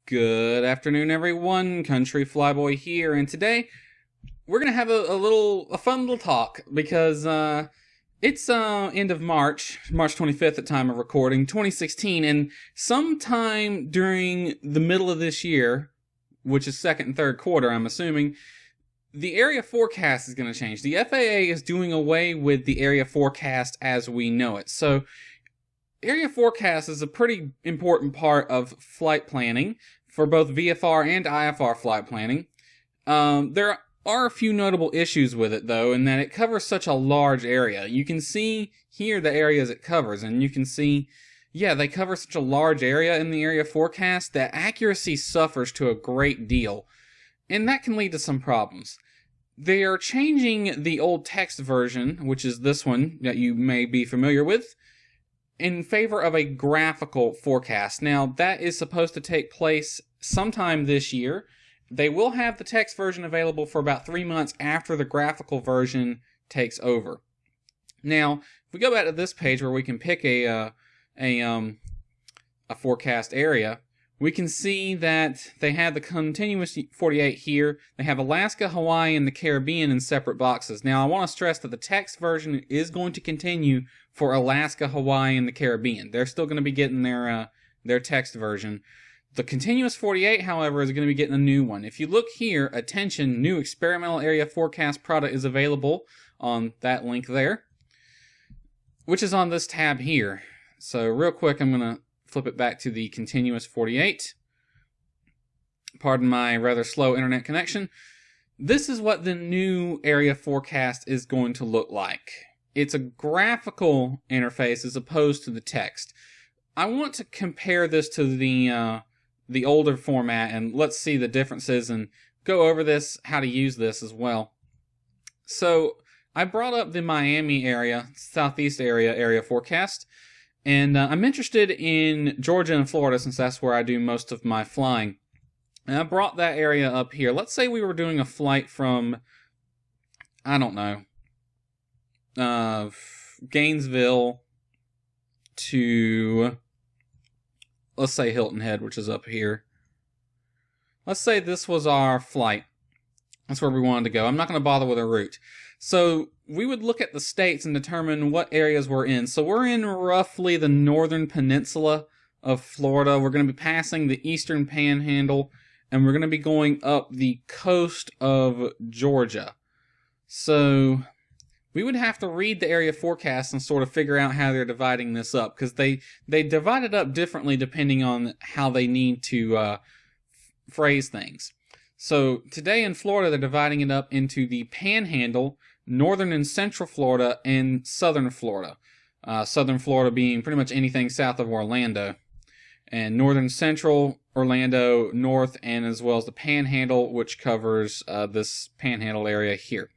Good afternoon, everyone. Country Flyboy here, and today we're gonna have a fun little talk because it's end of March 25th at time of recording, 2016, and sometime during the middle of this year, which is second and third quarter, I'm assuming, the area forecast is going to change. The FAA is doing away with the area forecast as we know it. So area forecast is a pretty important part of flight planning for both VFR and IFR flight planning. There are a few notable issues with it, though, in that it covers such a large area. You can see here the areas it covers, and you can see, yeah, they cover such a large area in the area forecast that accuracy suffers to a great deal, and that can lead to some problems. They are changing the old text version, which is this one that you may be familiar with, in favor of a graphical forecast. Now, that is supposed to take place sometime this year. They will have the text version available for about 3 months after the graphical version takes over. Now, if we go back to this page where we can pick a forecast area, we can see that they have the continuous 48 here. They have Alaska, Hawaii, and the Caribbean in separate boxes. Now, I want to stress that the text version is going to continue for Alaska, Hawaii, and the Caribbean. They're still going to be getting their text version. The continuous 48, however, is going to be getting a new one. If you look here, attention, new experimental area forecast product is available on that link there, which is on this tab here. So real quick, I'm going to flip it back to the continuous 48. Pardon my rather slow internet connection. This is what the new area forecast is going to look like. It's a graphical interface as opposed to the text. I want to compare this to the older format, and let's see the differences and go over this, how to use this as well. So I brought up the Miami area, southeast area forecast. And I'm interested in Georgia and Florida since that's where I do most of my flying. And I brought that area up here. Let's say we were doing a flight from, I don't know, Gainesville to, let's say Hilton Head, which is up here. Let's say this was our flight. That's where we wanted to go. I'm not going to bother with a route. So we would look at the states and determine what areas we're in. So we're in roughly the northern peninsula of Florida. We're going to be passing the eastern panhandle, and we're going to be going up the coast of Georgia. So we would have to read the area forecast and sort of figure out how they're dividing this up, because they divide it up differently depending on how they need to phrase things. So today in Florida, they're dividing it up into the Panhandle, Northern and Central Florida, and Southern Florida. Southern Florida being pretty much anything south of Orlando. And Northern Central, Orlando, North, and as well as the Panhandle, which covers this Panhandle area here.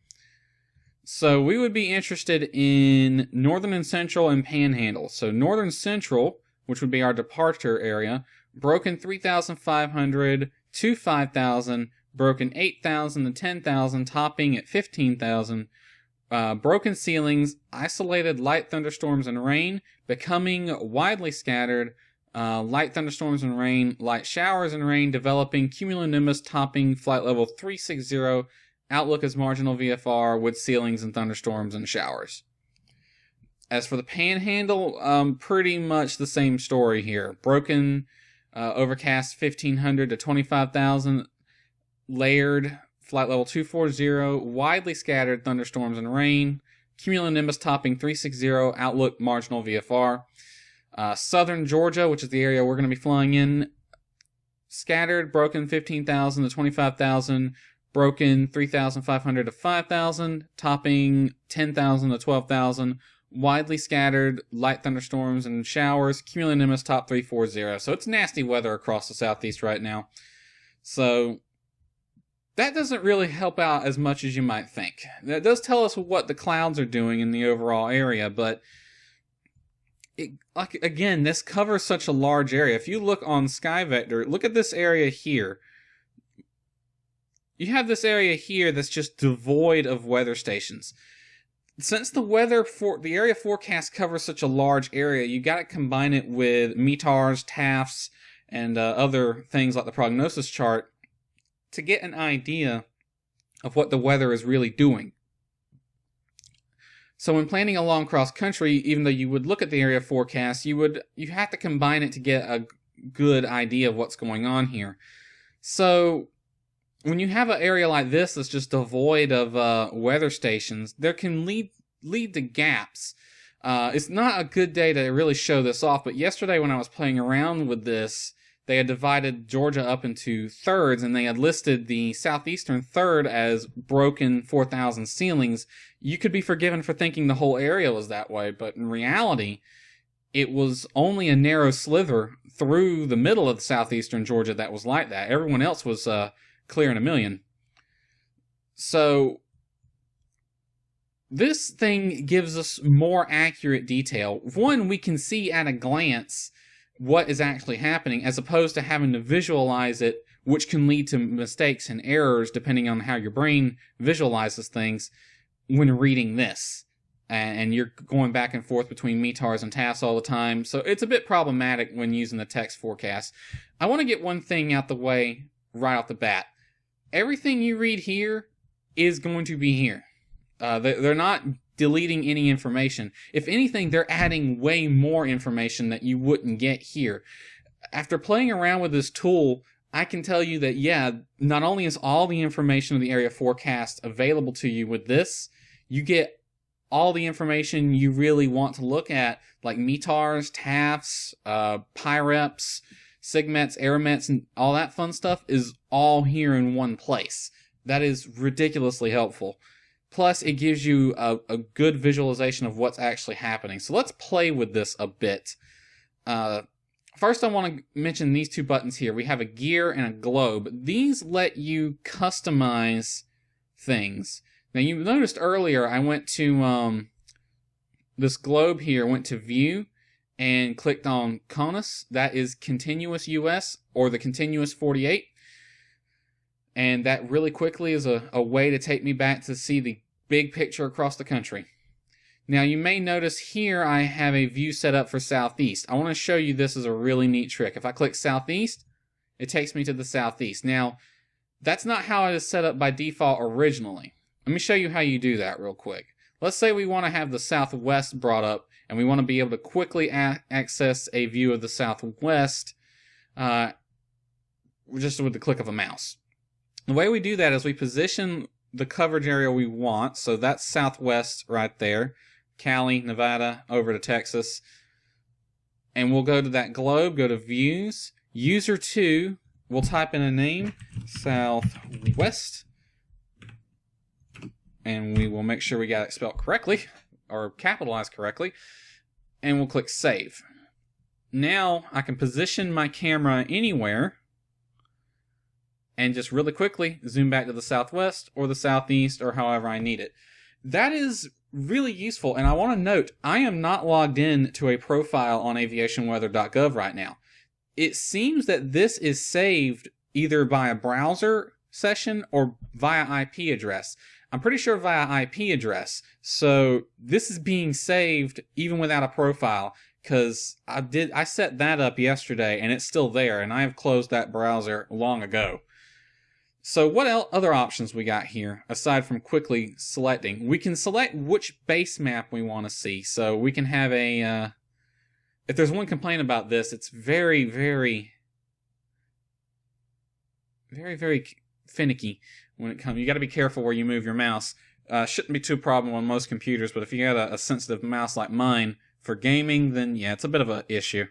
So we would be interested in Northern and Central and Panhandle. So Northern Central, which would be our departure area, broken 3,500 to 5,000, broken 8,000 to 10,000, topping at 15,000, broken ceilings, isolated light thunderstorms and rain, becoming widely scattered, light thunderstorms and rain, light showers and rain, developing cumulonimbus, topping flight level 360, outlook as marginal VFR with ceilings and thunderstorms and showers. As for the Panhandle, pretty much the same story here. Broken, overcast 1,500 to 25,000, layered, flight level 240, widely scattered thunderstorms and rain, cumulonimbus topping 360, outlook marginal VFR. Southern Georgia, which is the area we're going to be flying in, scattered, broken 15,000 to 25,000, broken 3,500 to 5,000, topping 10,000 to 12,000, widely scattered, light thunderstorms and showers, cumulonimbus top 340. So it's nasty weather across the southeast right now. So that doesn't really help out as much as you might think. That does tell us what the clouds are doing in the overall area, but again, this covers such a large area. If you look on Sky Vector, look at this area here. You have this area here that's just devoid of weather stations. Since the area forecast covers such a large area, you got to combine it with METARs, TAFs, and other things like the prognosis chart to get an idea of what the weather is really doing. So when planning along cross country, even though you would look at the area forecast, you have to combine it to get a good idea of what's going on here. So when you have an area like this that's just devoid of weather stations, there can lead to gaps. It's not a good day to really show this off, but yesterday when I was playing around with this, they had divided Georgia up into thirds, and they had listed the southeastern third as broken 4,000 ceilings. You could be forgiven for thinking the whole area was that way, but in reality, it was only a narrow slither through the middle of southeastern Georgia that was like that. Everyone else was clear in a million. So this thing gives us more accurate detail. One, we can see at a glance what is actually happening, as opposed to having to visualize it, which can lead to mistakes and errors depending on how your brain visualizes things when reading this. And you're going back and forth between METARs and TAFs all the time, so it's a bit problematic when using the text forecast. I want to get one thing out the way right off the bat. Everything you read here is going to be here. They're not deleting any information. If anything, they're adding way more information that you wouldn't get here. After playing around with this tool, I can tell you that, yeah, not only is all the information of the area forecast available to you with this, you get all the information you really want to look at, like METARs, TAFs, PIREPs, SIGMETs, ARIMETs, and all that fun stuff is all here in one place. That is ridiculously helpful. Plus, it gives you a good visualization of what's actually happening. So let's play with this a bit. First, I want to mention these two buttons here. We have a gear and a globe. These let you customize things. Now, you noticed earlier I went to this globe here, went to View, and clicked on CONUS. That is Continuous US, or the Continuous 48. And that really quickly is a way to take me back to see the big picture across the country. Now you may notice here I have a view set up for southeast. I want to show you this as a really neat trick. If I click southeast, it takes me to the southeast. Now, that's not how it is set up by default originally. Let me show you how you do that real quick. Let's say we want to have the southwest brought up, and we want to be able to quickly access a view of the southwest just with the click of a mouse. The way we do that is we position the coverage area we want. So that's southwest right there. Cali, Nevada, over to Texas. And we'll go to that globe, go to Views. User 2, we'll type in a name, Southwest. And we will make sure we got it spelled correctly, or capitalized correctly. And we'll click Save. Now I can position my camera anywhere and just really quickly zoom back to the southwest or the southeast or however I need it. That is really useful, and I want to note, I am not logged in to a profile on aviationweather.gov right now. It seems that this is saved either by a browser session or via IP address. I'm pretty sure via IP address, so this is being saved even without a profile, because I set that up yesterday and it's still there, and I have closed that browser long ago. So what other options we got here, aside from quickly selecting? We can select which base map we want to see. So we can have a, if there's one complaint about this, it's very, very finicky when it comes. You got to be careful where you move your mouse. Shouldn't be too a problem on most computers, but if you got a sensitive mouse like mine for gaming, then yeah, it's a bit of an issue.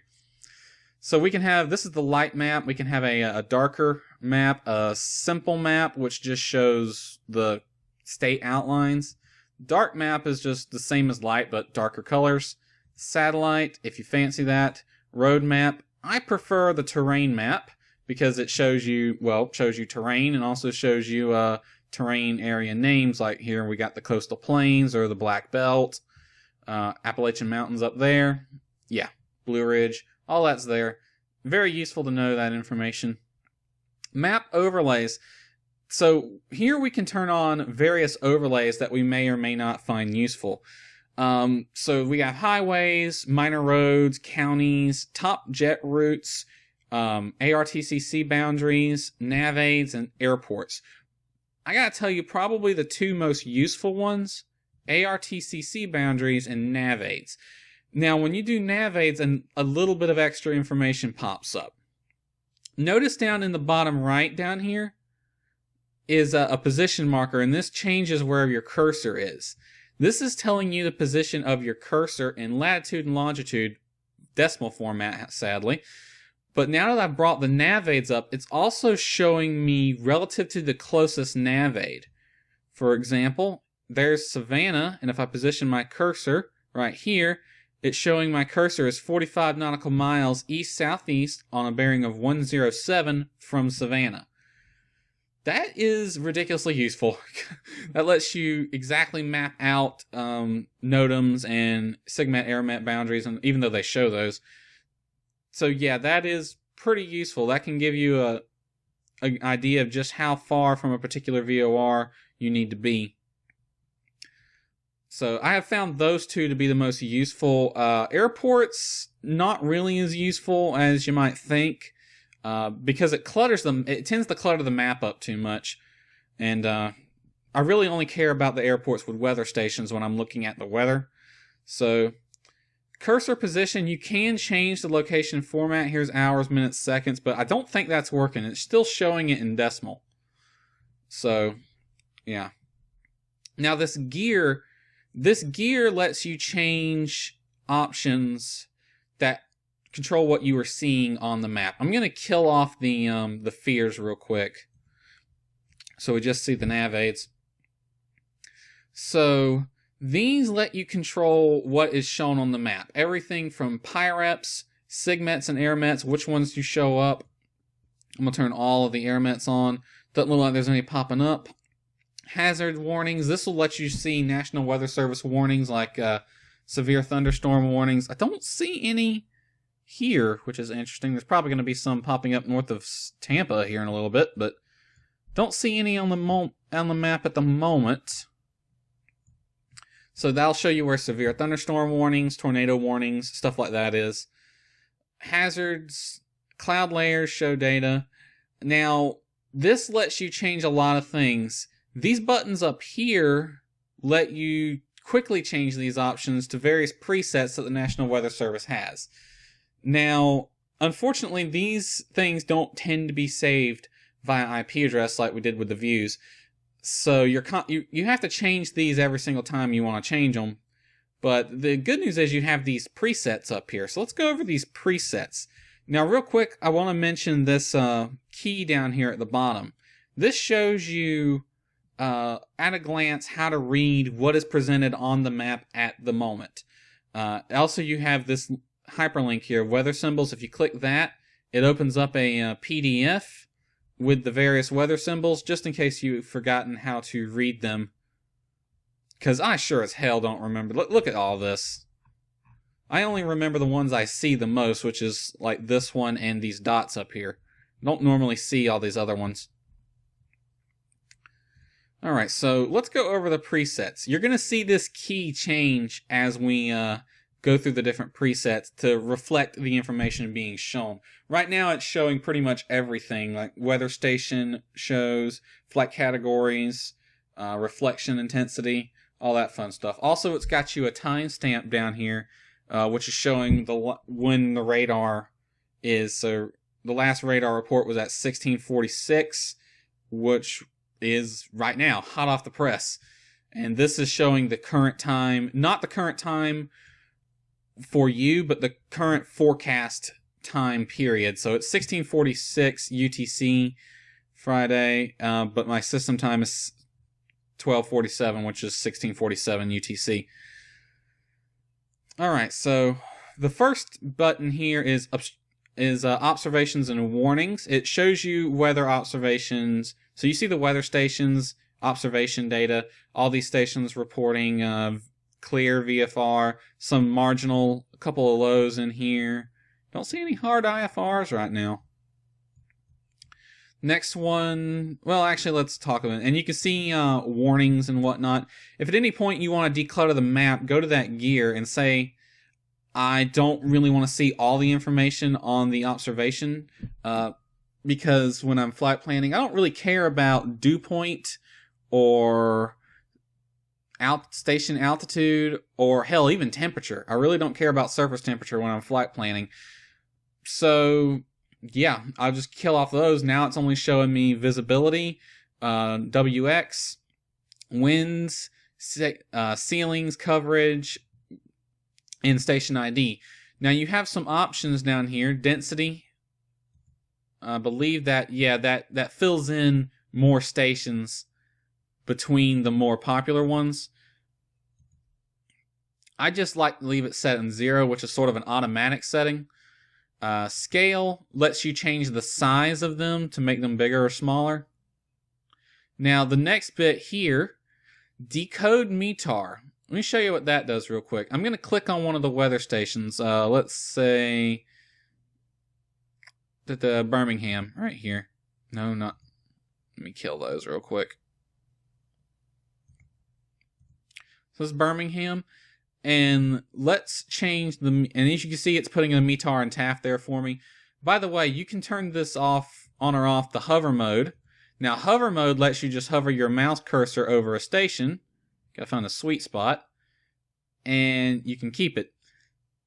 So we can have, this is the light map, we can have a darker map, a simple map, which just shows the state outlines. Dark map is just the same as light, but darker colors. Satellite, if you fancy that. Road map, I prefer the terrain map, because it shows you, well, shows you terrain, and also shows you terrain area names, like here we got the coastal plains, or the Black Belt, Appalachian Mountains up there. Yeah, Blue Ridge. All that's there. Very useful to know that information. Map overlays. So here we can turn on various overlays that we may or may not find useful. So we have highways, minor roads, counties, top jet routes, ARTCC boundaries, nav aids, and airports. I gotta tell you, probably the two most useful ones, ARTCC boundaries and nav aids. Now, when you do nav aids, and a little bit of extra information pops up. Notice down in the bottom right down here is a position marker, and this changes where your cursor is. This is telling you the position of your cursor in latitude and longitude, decimal format, sadly. But now that I've brought the nav aids up, it's also showing me relative to the closest nav aid. For example, there's Savannah, and if I position my cursor right here, it's showing my cursor is 45 nautical miles east-southeast on a bearing of 107 from Savannah. That is ridiculously useful. That lets you exactly map out NOTAMs and SIGMET AirMet boundaries, and even though they show those. So yeah, that is pretty useful. That can give you an idea of just how far from a particular VOR you need to be. So I have found those two to be the most useful. Airports, not really as useful as you might think, because it clutters them. It tends to clutter the map up too much, and I really only care about the airports with weather stations when I'm looking at the weather. So cursor position, you can change the location format. Here's hours, minutes, seconds, but I don't think that's working. It's still showing it in decimal. So yeah. Now this gear lets you change options that control what you are seeing on the map. I'm going to kill off the fears real quick, so we just see the nav aids. So these let you control what is shown on the map. Everything from PIREPs, SIGMETs, and AirMets, which ones you show up. I'm going to turn all of the AirMets on. Doesn't look like there's any popping up. Hazard warnings. This will let you see National Weather Service warnings like severe thunderstorm warnings. I don't see any here, which is interesting. There's probably going to be some popping up north of Tampa here in a little bit, but don't see any on the map at the moment. So that'll show you where severe thunderstorm warnings, tornado warnings, stuff like that is. Hazards, cloud layers show data. Now, this lets you change a lot of things. These buttons up here let you quickly change these options to various presets that the National Weather Service has. Now, unfortunately, these things don't tend to be saved via IP address like we did with the views. So you have to change these every single time you want to change them. But the good news is you have these presets up here. So let's go over these presets. Now, real quick, I want to mention this key down here at the bottom. This shows you at a glance how to read what is presented on the map at the moment. Also, you have this hyperlink here, weather symbols. If you click that, it opens up a PDF with the various weather symbols, just in case you've forgotten how to read them. Because I sure as hell don't remember. Look at all this. I only remember the ones I see the most, which is like this one and these dots up here. I don't normally see all these other ones. Alright, so let's go over the presets. You're going to see this key change as we go through the different presets to reflect the information being shown. Right now it's showing pretty much everything, like weather station shows, flight categories, reflection intensity, all that fun stuff. Also, it's got you a timestamp down here, which is showing when the radar is. So the last radar report was at 1646, which is right now, hot off the press. And this is showing the current time, not the current time for you, but the current forecast time period. So it's 1646 UTC Friday, but my system time is 1247, which is 1647 UTC. Alright, so the first button here is observations and warnings. It shows you weather observations. So you see the weather stations, observation data, all these stations reporting clear VFR, some marginal, a couple of lows in here. Don't see any hard IFRs right now. Next one, well, actually, let's talk about it. And you can see warnings and whatnot. If at any point you want to declutter the map, go to that gear and say, I don't really want to see all the information on the observation because when I'm flight planning, I don't really care about dew point or station altitude or hell, even temperature. I really don't care about surface temperature when I'm flight planning. So yeah, I'll just kill off those. Now it's only showing me visibility, WX, winds, ceilings, coverage, and station ID. Now you have some options down here. Density. I believe that, yeah, that fills in more stations between the more popular ones. I just like to leave it set in 0, which is sort of an automatic setting. Scale lets you change the size of them to make them bigger or smaller. Now the next bit here, decode METAR. Let me show you what that does real quick. I'm going to click on one of the weather stations. Let's say that the Birmingham right here. No, not. Let me kill those real quick. So this is Birmingham. And let's change the, and as you can see, it's putting a METAR and TAF there for me. By the way, you can turn this off, on or off the hover mode. Now, hover mode lets you just hover your mouse cursor over a station. Gotta find a sweet spot. And you can keep it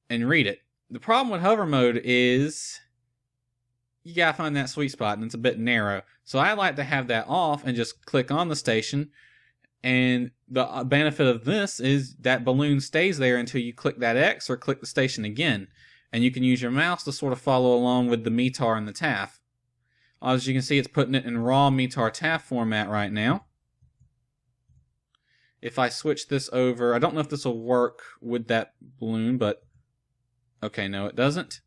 and read it. The problem with hover mode is you gotta find that sweet spot, and it's a bit narrow. So I like to have that off and just click on the station. And the benefit of this is that balloon stays there until you click that X or click the station again. And you can use your mouse to sort of follow along with the METAR and the TAF. As you can see, it's putting it in raw METAR TAF format right now. If I switch this over, I don't know if this will work with that balloon, but okay, no, it doesn't.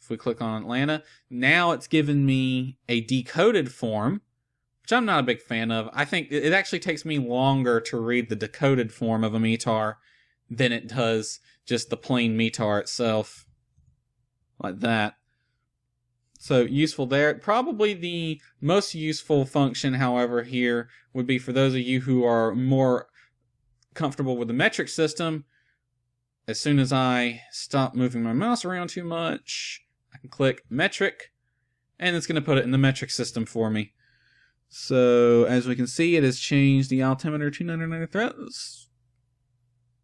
If we click on Atlanta, now it's given me a decoded form, which I'm not a big fan of. I think it actually takes me longer to read the decoded form of a METAR than it does just the plain METAR itself, like that. So useful there. Probably the most useful function, however, here would be for those of you who are more comfortable with the metric system. As soon as I stop moving my mouse around too much, I can click metric, and it's going to put it in the metric system for me. So as we can see, it has changed the altimeter to 299 threads.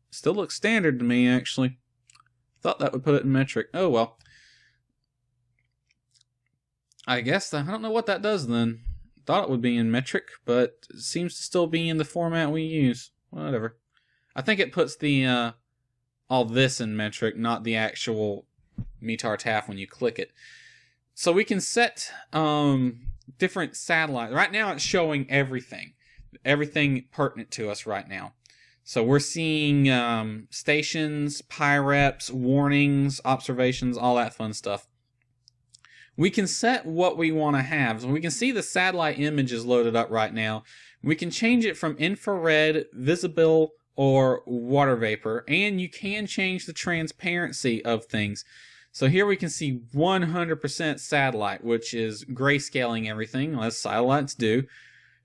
Still looks standard to me, actually. Thought that would put it in metric. Oh well. I guess I don't know what that does then. Thought it would be in metric, but it seems to still be in the format we use. Whatever. I think it puts the all this in metric, not the actual METAR TAF when you click it. So we can set different satellites. Right now it's showing everything pertinent to us right now. So we're seeing stations, PIREPs, warnings, observations, all that fun stuff. We can set what we want to have. So we can see the satellite image is loaded up right now. We can change it from infrared, visible, or water vapor. And you can change the transparency of things. So here we can see 100% satellite, which is grayscaling everything, as satellites do.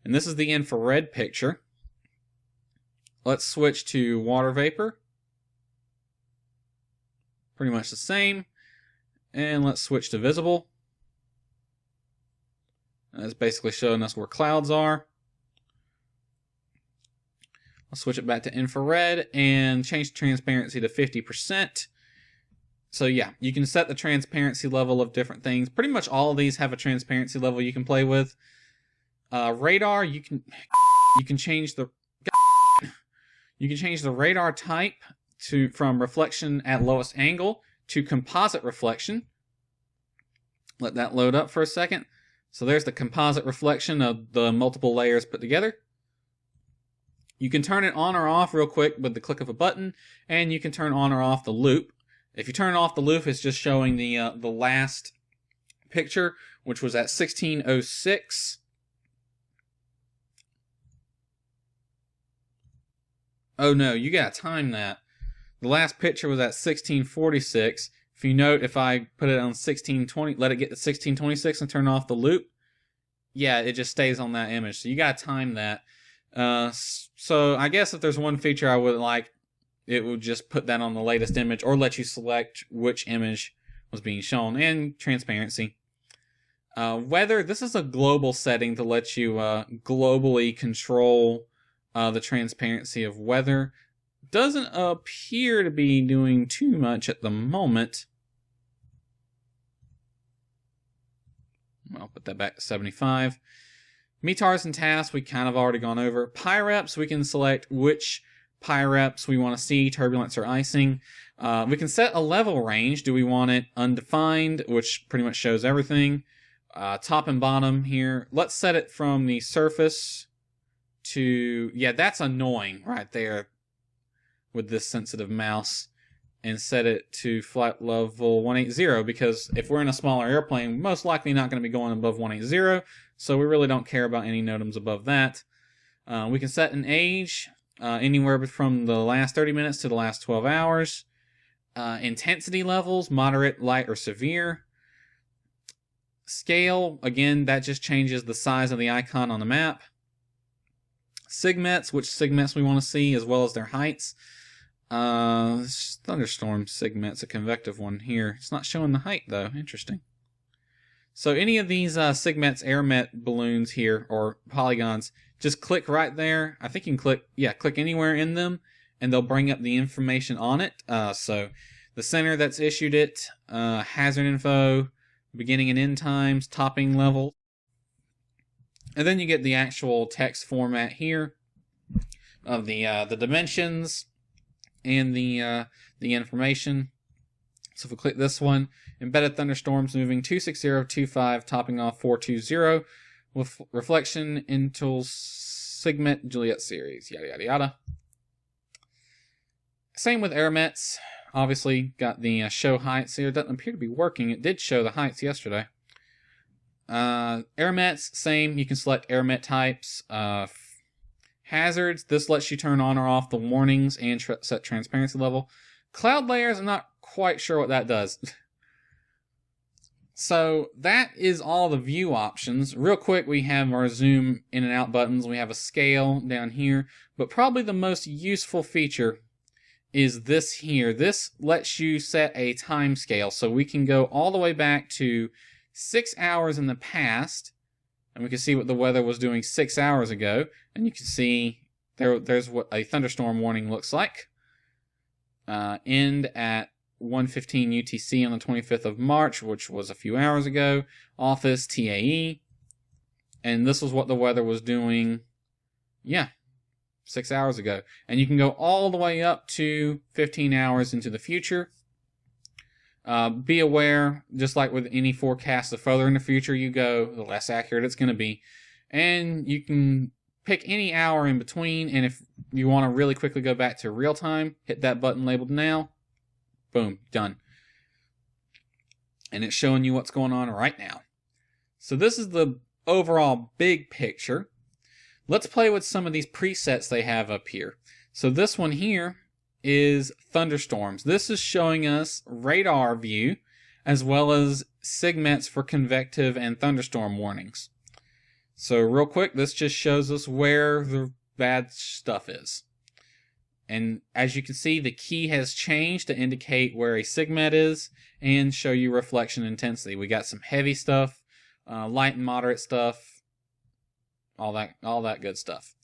And this is the infrared picture. Let's switch to water vapor. Pretty much the same. And let's switch to visible. That's basically showing us where clouds are. I'll switch it back to infrared and change the transparency to 50%. So yeah, you can set the transparency level of different things. Pretty much all of these have a transparency level you can play with. Radar, you can change the radar type from reflection at lowest angle to composite reflection. Let that load up for a second. So there's the composite reflection of the multiple layers put together. You can turn it on or off real quick with the click of a button, and you can turn on or off the loop. If you turn off the loop, it's just showing the last picture, which was at 1606. Oh no, you gotta time that. The last picture was at 1646. If you note, if I put it on 1620, let it get to 1626 and turn off the loop, yeah, it just stays on that image. So you gotta time that. So I guess if there's one feature I would like, it will just put that on the latest image or let you select which image was being shown, and transparency. Weather, this is a global setting to let you globally control the transparency of weather. Doesn't appear to be doing too much at the moment. I'll put that back to 75. METARs and TAFs, we kind of already gone over. PyReps, we can select which PyReps we want to see, turbulence or icing. We can set a level range. Do we want it undefined, which pretty much shows everything? Top and bottom here. Let's set it from the surface to... Yeah, that's annoying right there with this sensitive mouse. And set it to flight level 180, because if we're in a smaller airplane, we're most likely not going to be going above 180, so we really don't care about any NOTAMs above that. We can set an age, anywhere from the last 30 minutes to the last 12 hours. Intensity levels, moderate, light, or severe. Scale, again, that just changes the size of the icon on the map. Segments, which segments we want to see, as well as their heights. Thunderstorm segment's a convective one here. It's not showing the height though. Interesting. So any of these segments, airmet balloons here, or polygons, just click right there. I think you can click anywhere in them, and they'll bring up the information on it. So the center that's issued it, hazard info, beginning and end times, topping level. And then you get the actual text format here of the dimensions and the information. So if we click this one, embedded thunderstorms moving 26025, topping off 420, with reflection into segment Juliet series, yada yada yada. Same with airmets. Obviously got the show heights here. It doesn't appear to be working. It did show the heights yesterday. Airmets, same. You can select airmet types. Hazards, this lets you turn on or off the warnings and set transparency level. Cloud layers, I'm not quite sure what that does. So that is all the view options. Real quick, we have our zoom in and out buttons. We have a scale down here, but probably the most useful feature is this here. This lets you set a time scale, so we can go all the way back to 6 hours in the past, and we can see what the weather was doing 6 hours ago, and you can see there's what a thunderstorm warning looks like. End at 1:15 UTC on the 25th of March, which was a few hours ago. Office TAE, and this was what the weather was doing, 6 hours ago. And you can go all the way up to 15 hours into the future. Be aware, just like with any forecast, the further in the future you go, the less accurate it's going to be. And you can pick any hour in between, and if you want to really quickly go back to real time, hit that button labeled now. Boom, done. And it's showing you what's going on right now. So this is the overall big picture. Let's play with some of these presets they have up here. So this one here is thunderstorms. This is showing us radar view as well as segments for convective and thunderstorm warnings. So real quick, this just shows us where the bad stuff is. And as you can see, the key has changed to indicate where a segment is and show you reflection intensity. We got some heavy stuff, light and moderate stuff, all that good stuff.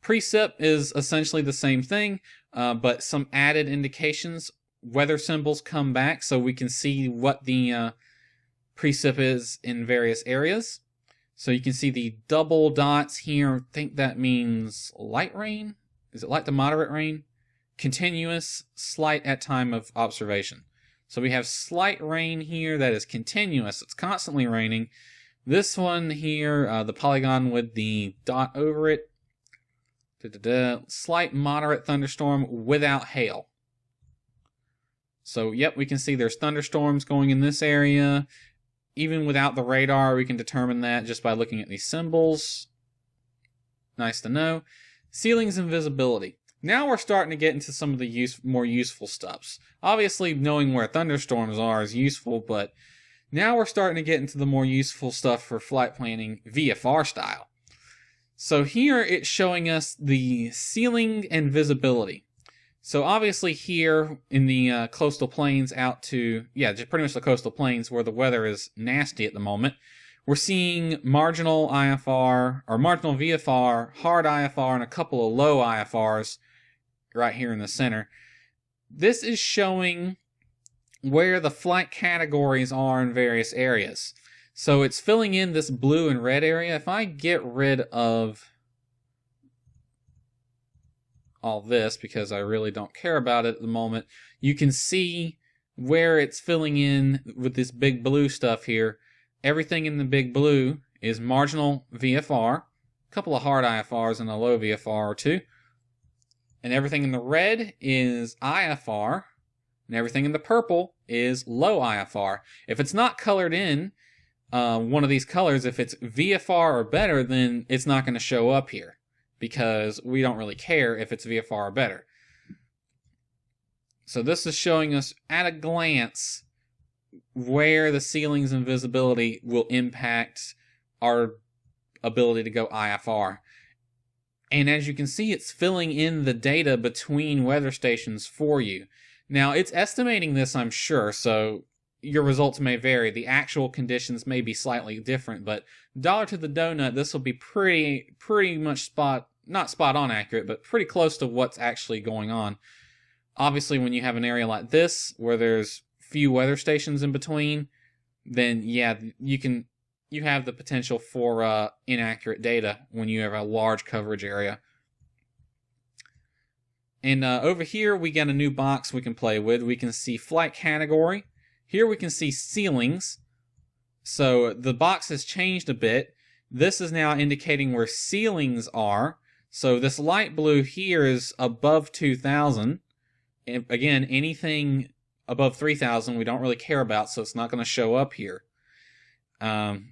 Precip is essentially the same thing, but some added indications. Weather symbols come back so we can see what the precip is in various areas. So you can see the double dots here. I think that means light rain. Is it light to moderate rain? Continuous, slight at time of observation. So we have slight rain here that is continuous. It's constantly raining. This one here, the polygon with the dot over it, slight moderate thunderstorm without hail. So yep, we can see there's thunderstorms going in this area. Even without the radar, we can determine that just by looking at these symbols. Nice to know. Ceilings and visibility. Now we're starting to get into some of the more useful stuffs. Obviously, knowing where thunderstorms are is useful, but now we're starting to get into the more useful stuff for flight planning VFR style. So here it's showing us the ceiling and visibility. So obviously here in the coastal plains out to, just pretty much the coastal plains where the weather is nasty at the moment, we're seeing marginal IFR, or marginal VFR, hard IFR, and a couple of low IFRs right here in the center. This is showing where the flight categories are in various areas. So it's filling in this blue and red area. If I get rid of all this, because I really don't care about it at the moment, you can see where it's filling in with this big blue stuff here. Everything in the big blue is marginal VFR, a couple of hard IFRs and a low VFR or two. And everything in the red is IFR, and everything in the purple is low IFR. If it's not colored in one of these colors, if it's VFR or better, then it's not going to show up here, because we don't really care if it's VFR or better. So this is showing us at a glance where the ceilings and visibility will impact our ability to go IFR. And as you can see, it's filling in the data between weather stations for you. Now, it's estimating this, I'm sure, so your results may vary. The actual conditions may be slightly different, but dollar to the donut, this will be pretty much not spot on accurate, but pretty close to what's actually going on. Obviously, when you have an area like this, where there's few weather stations in between, then you have the potential for inaccurate data when you have a large coverage area. And over here, we got a new box we can play with. We can see flight category. Here we can see ceilings. So the box has changed a bit. This is now indicating where ceilings are. So this light blue here is above 2,000. And again, anything above 3,000 we don't really care about, so it's not going to show up here. And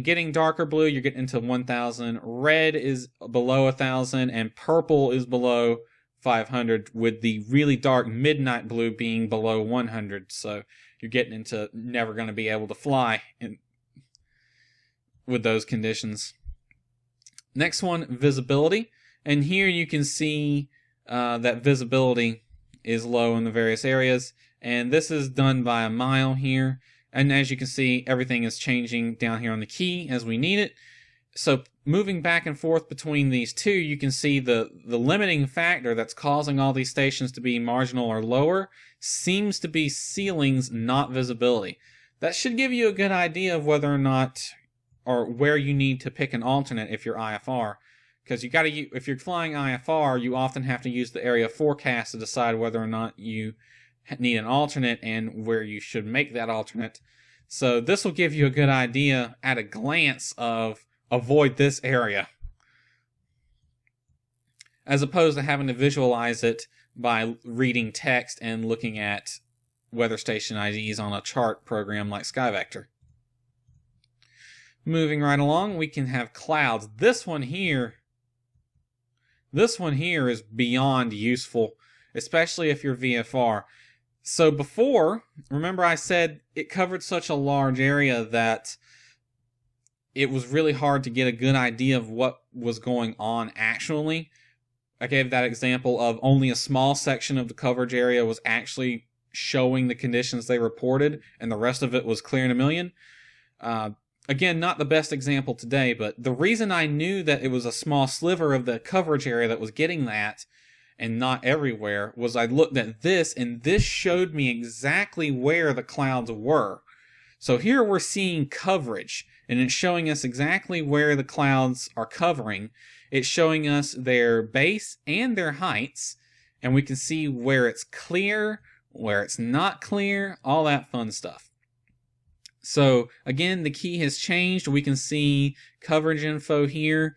getting darker blue, you're getting into 1,000. Red is below 1,000, and purple is below 500, with the really dark midnight blue being below 100. So you're getting into never going to be able to fly with those conditions. Next one, visibility. And here you can see that visibility is low in the various areas. And this is done by a mile here. And as you can see, everything is changing down here on the key as we need it. So moving back and forth between these two, you can see the limiting factor that's causing all these stations to be marginal or lower seems to be ceilings, not visibility. That should give you a good idea of whether or not, or where you need to pick an alternate if you're IFR. Because if you're flying IFR, you often have to use the area forecast to decide whether or not you need an alternate and where you should make that alternate. So this will give you a good idea at a glance of avoid this area, as opposed to having to visualize it by reading text and looking at weather station IDs on a chart program like SkyVector. Moving right along, we can have clouds. This one here is beyond useful, especially if you're VFR. So before, remember I said it covered such a large area that it was really hard to get a good idea of what was going on actually. I gave that example of only a small section of the coverage area was actually showing the conditions they reported, and the rest of it was clear in a million. Again, not the best example today, but the reason I knew that it was a small sliver of the coverage area that was getting that, and not everywhere, was I looked at this, and this showed me exactly where the clouds were. So here we're seeing coverage, and it's showing us exactly where the clouds are covering. It's showing us their base and their heights, and we can see where it's clear, where it's not clear, all that fun stuff. So again, the key has changed. We can see coverage info here.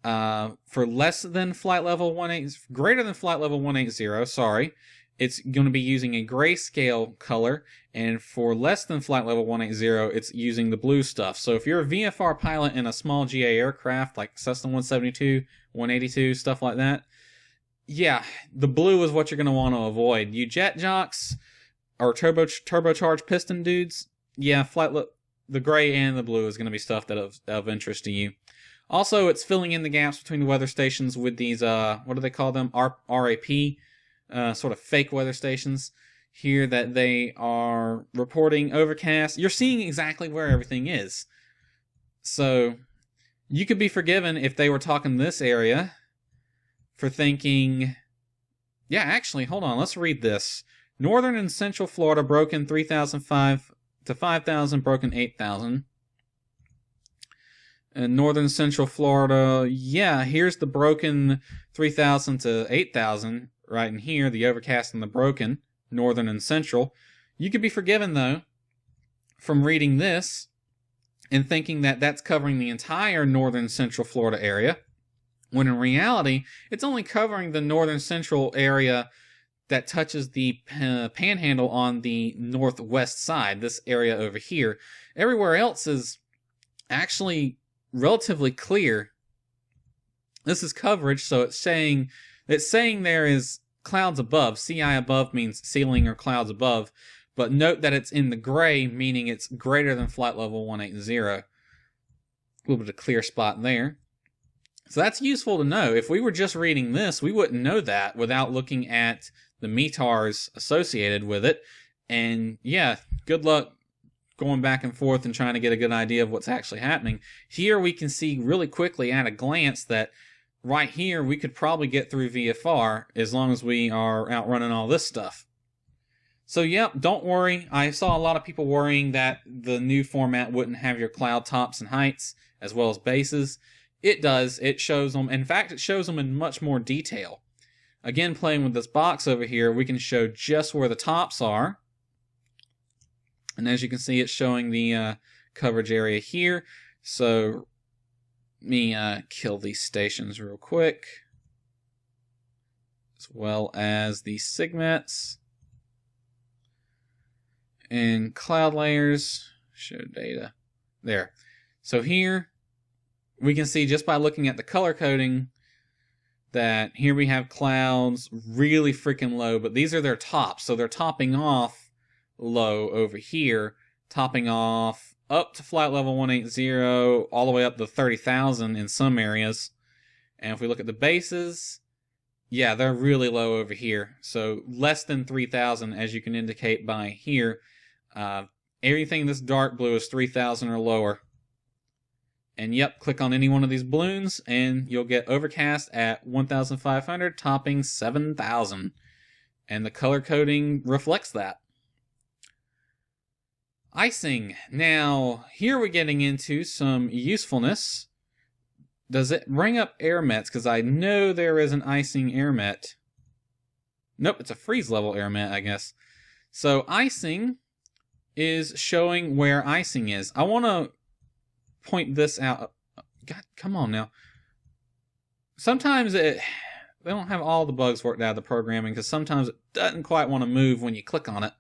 For less than flight level 180, greater than flight level 180, sorry, it's going to be using a grayscale color, and for less than flight level 180, it's using the blue stuff. So if you're a VFR pilot in a small GA aircraft like Cessna 172, 182, stuff like that, yeah, the blue is what you're going to want to avoid. You jet jocks or turbocharged piston dudes, yeah, the gray and the blue is going to be stuff that of interest to you. Also, it's filling in the gaps between the weather stations with these, what do they call them? RAP sort of fake weather stations here that they are reporting overcast. You're seeing exactly where everything is. So you could be forgiven if they were talking this area for thinking, yeah, actually, hold on, let's read this. Northern and central Florida broken 3,005 to 5,000, broken 8,000. And northern central Florida, yeah, here's the broken 3,000 to 8,000 right in here, the overcast and the broken, northern and central. You could be forgiven, though, from reading this and thinking that that's covering the entire northern central Florida area, when in reality, it's only covering the northern central area that touches the panhandle on the northwest side, this area over here. Everywhere else is actually relatively clear. This is coverage, so it's saying there is clouds above. CI above means ceiling or clouds above, but note that it's in the gray, meaning it's greater than flight level 180. A little bit of clear spot there. So that's useful to know. If we were just reading this, we wouldn't know that without looking at the METARs associated with it. And yeah, good luck going back and forth and trying to get a good idea of what's actually happening. Here we can see really quickly at a glance that right here we could probably get through VFR as long as we are outrunning all this stuff. So yep, don't worry. I saw a lot of people worrying that the new format wouldn't have your cloud tops and heights as well as bases. It does. It shows them. In fact, it shows them in much more detail. Again, playing with this box over here, we can show just where the tops are. And as you can see, it's showing the coverage area here. So, let me kill these stations real quick. As well as the segments. And cloud layers. Show data. There. So here, we can see just by looking at the color coding that here we have clouds really freaking low, but these are their tops. So they're topping off low over here, topping off up to flight level 180, all the way up to 30,000 in some areas. And if we look at the bases, yeah, they're really low over here. So less than 3,000, as you can indicate by here. Everything this dark blue is 3,000 or lower. And yep, click on any one of these balloons and you'll get overcast at 1,500, topping 7,000. And the color coding reflects that. Icing. Now, here we're getting into some usefulness. Does it bring up air mets? Because I know there is an icing air met. Nope, it's a freeze level air met, I guess. So icing is showing where icing is. I want to point this out. God, come on now. Sometimes they don't have all the bugs worked out of the programming because sometimes it doesn't quite want to move when you click on it.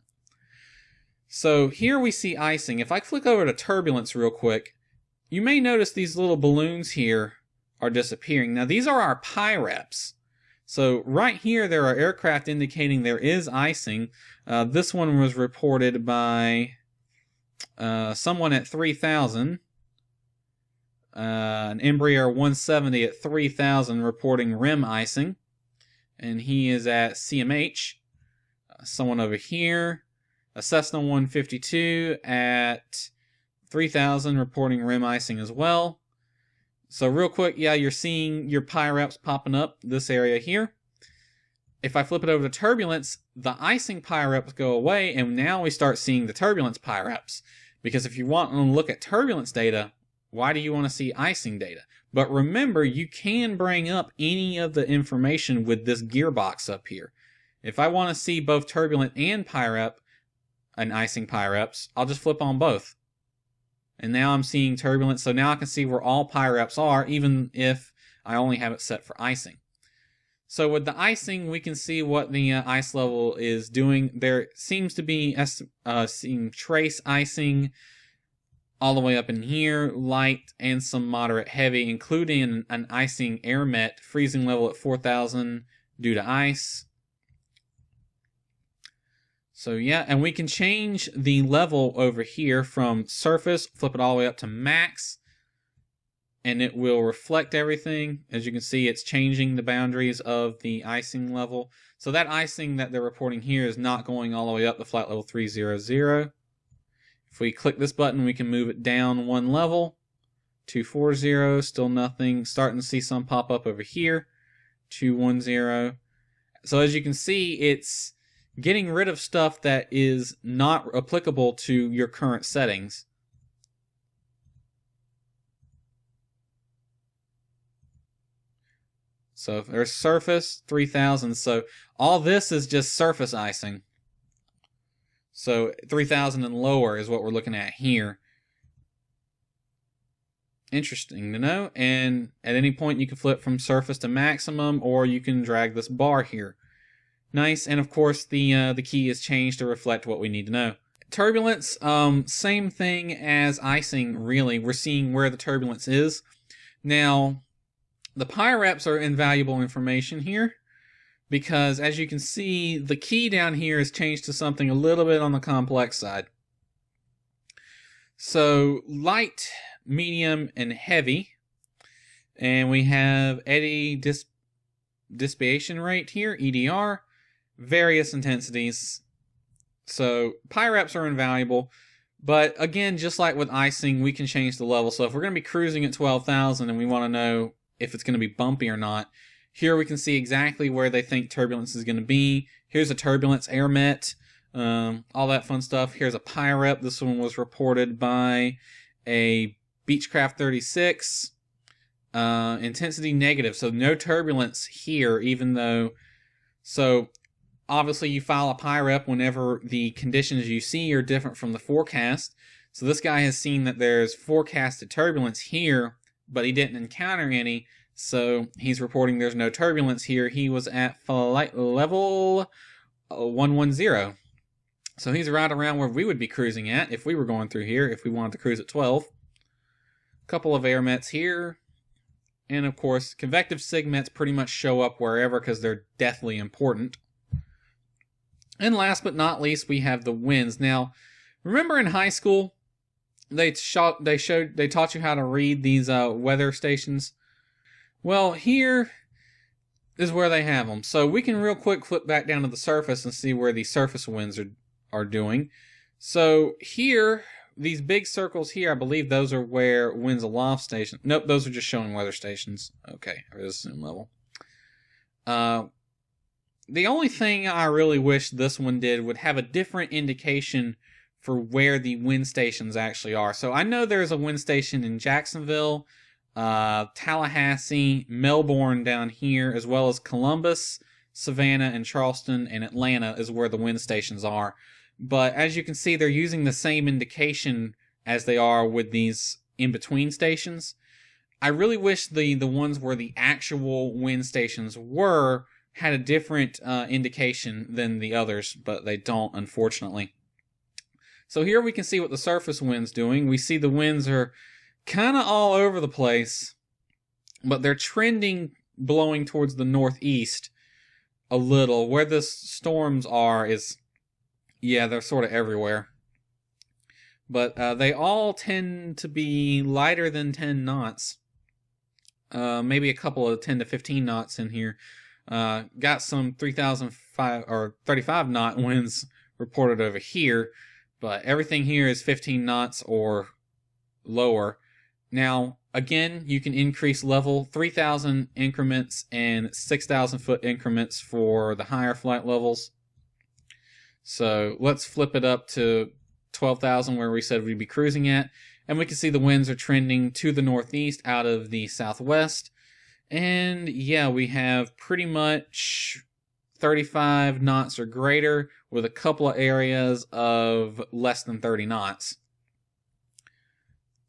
So here we see icing. If I flick over to turbulence real quick, you may notice these little balloons here are disappearing. Now these are our PIREPs. So right here there are aircraft indicating there is icing. This one was reported by someone at 3,000. An Embraer 170 at 3,000 reporting rim icing. And he is at CMH. Someone over here. A Cessna 152 at 3,000 reporting rim icing as well. So real quick, yeah, you're seeing your PIREPs popping up this area here. If I flip it over to turbulence, the icing PIREPs go away, and now we start seeing the turbulence PIREPs. Because if you want to look at turbulence data, why do you want to see icing data? But remember, you can bring up any of the information with this gearbox up here. If I want to see both turbulent and PIREP, and icing PIREPs, I'll just flip on both. And now I'm seeing turbulence, so now I can see where all PIREPs are, even if I only have it set for icing. So with the icing, we can see what the ice level is doing. There seems to be seeing trace icing all the way up in here, light and some moderate heavy, including an icing air met, freezing level at 4,000 due to ice. So yeah, and we can change the level over here from surface, flip it all the way up to max, and it will reflect everything. As you can see, it's changing the boundaries of the icing level. So that icing that they're reporting here is not going all the way up to flight level 300. If we click this button, we can move it down one level. 240, still nothing. Starting to see some pop up over here. 210. So as you can see, it's getting rid of stuff that is not applicable to your current settings. So if there's surface, 3000. So all this is just surface icing. So 3000 and lower is what we're looking at here. Interesting to know. And at any point you can flip from surface to maximum, or you can drag this bar here. Nice. And of course the key is changed to reflect what we need to know. Turbulence, same thing as icing really. We're seeing where the turbulence is. Now, the pi reps are invaluable information here, because as you can see, the key down here is changed to something a little bit on the complex side. So light, medium, and heavy. And we have eddy dissipation rate here, EDR, various intensities. So pi reps are invaluable. But again, just like with icing, we can change the level. So if we're going to be cruising at 12,000 and we want to know if it's going to be bumpy or not, here we can see exactly where they think turbulence is going to be. Here's a turbulence air met, all that fun stuff. Here's a pi rep. This one was reported by a Beechcraft 36. Intensity negative, so no turbulence here, even though... So obviously you file a pi rep whenever the conditions you see are different from the forecast. So this guy has seen that there's forecasted turbulence here, but he didn't encounter any, so he's reporting there's no turbulence here. He was at flight level 110. So he's right around where we would be cruising at if we were going through here, if we wanted to cruise at 12. Couple of air mets here. And of course, convective sigmets pretty much show up wherever because they're deathly important. And last but not least, we have the winds. Now, remember in high school, they taught you how to read these weather stations. Well, here is where they have them. So we can real quick flip back down to the surface and see where the surface winds are doing. So here, these big circles here, I believe those are where winds aloft station. Nope, those are just showing weather stations. Okay, or the zoom level. The only thing I really wish this one did would have a different indication for where the wind stations actually are. So I know there's a wind station in Jacksonville, Tallahassee, Melbourne down here, as well as Columbus, Savannah, and Charleston, and Atlanta is where the wind stations are. But as you can see, they're using the same indication as they are with these in-between stations. I really wish the ones where the actual wind stations were had a different indication than the others, but they don't, unfortunately. So here we can see what the surface wind's doing. We see the winds are kind of all over the place, but they're trending, blowing towards the northeast a little. Where the storms are is, yeah, they're sort of everywhere. But they all tend to be lighter than 10 knots. Maybe a couple of 10 to 15 knots in here. Got some 3,005 or 35 knot winds reported over here. But everything here is 15 knots or lower. Now, again, you can increase level 3,000 increments and 6,000 foot increments for the higher flight levels. So let's flip it up to 12,000 where we said we'd be cruising at. And we can see the winds are trending to the northeast out of the southwest. And yeah, we have pretty much 35 knots or greater with a couple of areas of less than 30 knots.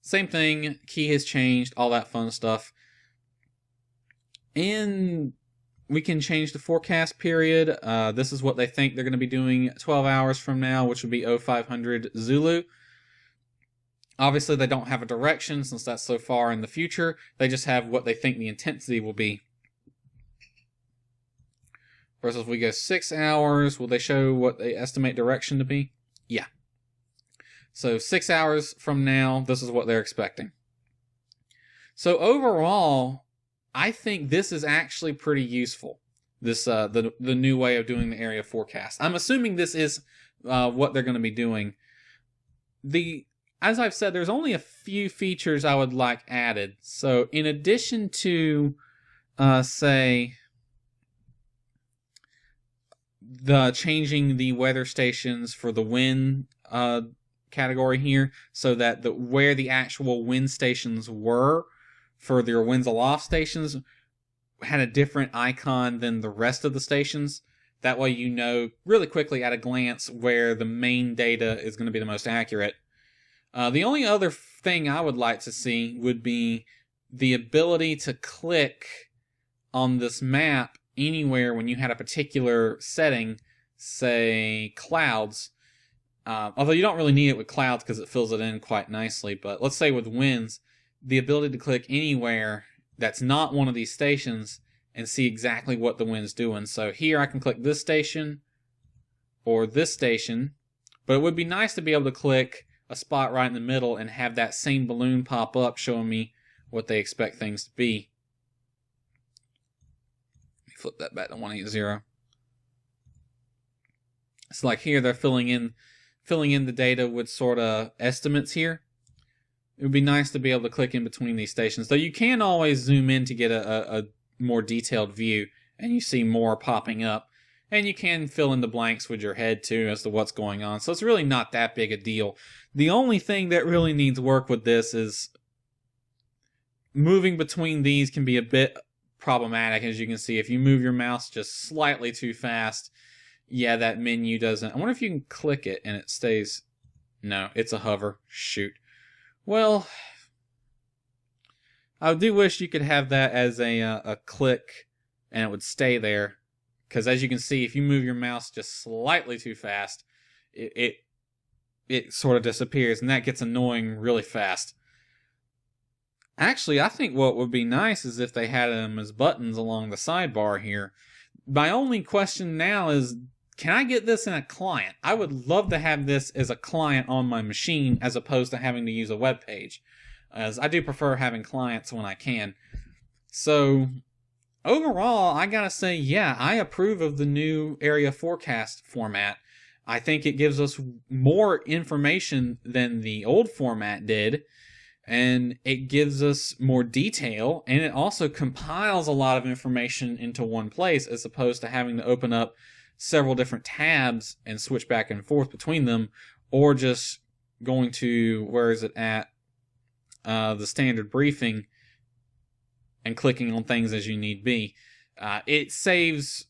Same thing, key has changed, all that fun stuff. And we can change the forecast period. This is what they think they're going to be doing 12 hours from now, which would be 0500 Zulu. Obviously, they don't have a direction since that's so far in the future. They just have what they think the intensity will be. Versus if we go 6 hours, will they show what they estimate direction to be? Yeah. So 6 hours from now, this is what they're expecting. So overall, I think this is actually pretty useful. This the new way of doing the area forecast. I'm assuming this is what they're going to be doing. As I've said, there's only a few features I would like added. So in addition to say the changing the weather stations for the wind category here, so that where the actual wind stations were for their winds aloft stations had a different icon than the rest of the stations. That way you know really quickly at a glance where the main data is going to be the most accurate. The only other thing I would like to see would be the ability to click on this map anywhere when you had a particular setting, say clouds. Although you don't really need it with clouds because it fills it in quite nicely. But let's say with winds, the ability to click anywhere that's not one of these stations and see exactly what the wind's doing. So here I can click this station or this station, but it would be nice to be able to click a spot right in the middle and have that same balloon pop up showing me what they expect things to be. Let me flip that back to 180. It's like here they're filling in the data with sort of estimates here. It would be nice to be able to click in between these stations. Though you can always zoom in to get a more detailed view, and you see more popping up. And you can fill in the blanks with your head too as to what's going on. So it's really not that big a deal. The only thing that really needs work with this is moving between these can be a bit problematic. As you can see, if you move your mouse just slightly too fast, yeah, that menu doesn't. I wonder if you can click it and it stays. No, it's a hover. Shoot. Well, I do wish you could have that as a click and it would stay there. Because as you can see, if you move your mouse just slightly too fast, it sort of disappears, and that gets annoying really fast. Actually, I think what would be nice is if they had them as buttons along the sidebar here. My only question now is, can I get this in a client? I would love to have this as a client on my machine as opposed to having to use a web page, as I do prefer having clients when I can. So overall, I gotta say, yeah, I approve of the new area forecast format. I think it gives us more information than the old format did, and it gives us more detail, and it also compiles a lot of information into one place as opposed to having to open up several different tabs and switch back and forth between them, or just going to, where is it at, the standard briefing and clicking on things as you need be. It saves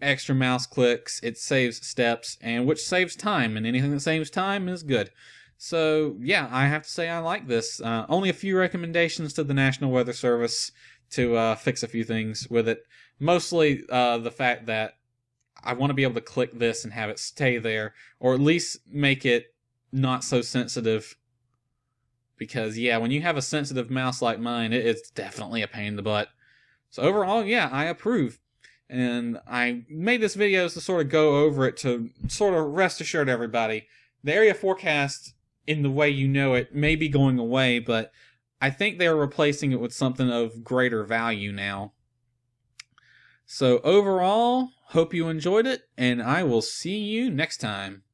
extra mouse clicks, it saves steps, and which saves time, and anything that saves time is good. So yeah, I have to say I like this. Only a few recommendations to the National Weather Service to fix a few things with it. Mostly the fact that I want to be able to click this and have it stay there, or at least make it not so sensitive. Because yeah, when you have a sensitive mouse like mine, it's definitely a pain in the butt. So overall, yeah, I approve. And I made this video to sort of go over it to sort of rest assured everybody. The area forecast, in the way you know it, may be going away, but I think they're replacing it with something of greater value now. So overall, hope you enjoyed it, and I will see you next time.